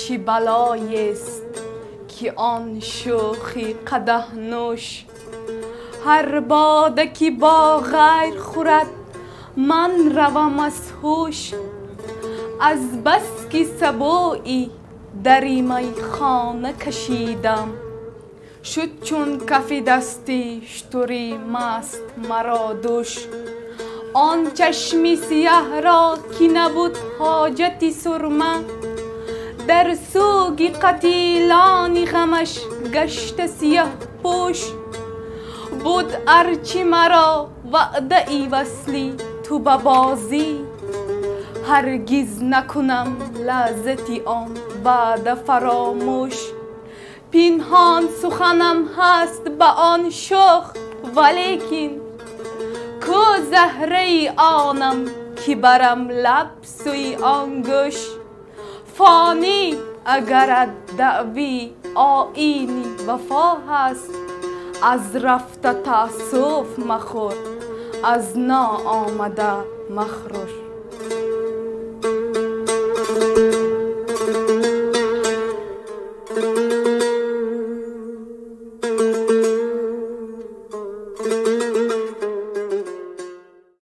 چی بلایی است که آن شوخی قدح نوش. هر باده که با غیر خورد من روم از هوش. از بس که سبویی در میخانه کشیدم، شد چون کف دستی اشتری مست مرا دوش. آن چشم سیاه را که نبود حاجتی سرمه، در سوگ قتیلان غمش گشت سیاه پوش. بود ارچی مرا وعده ای وصلی تو به بازی، هرگز نکنم لذتی آن بعد فراموش. پنهان سخنم هست به آن شوخ ولیکن، کو زهره آنم که برم لب سوی آن گوش. فانی اگرت دعوی آیین وفا هست، از رفته تأسف مخور، از نا آمده مخروش.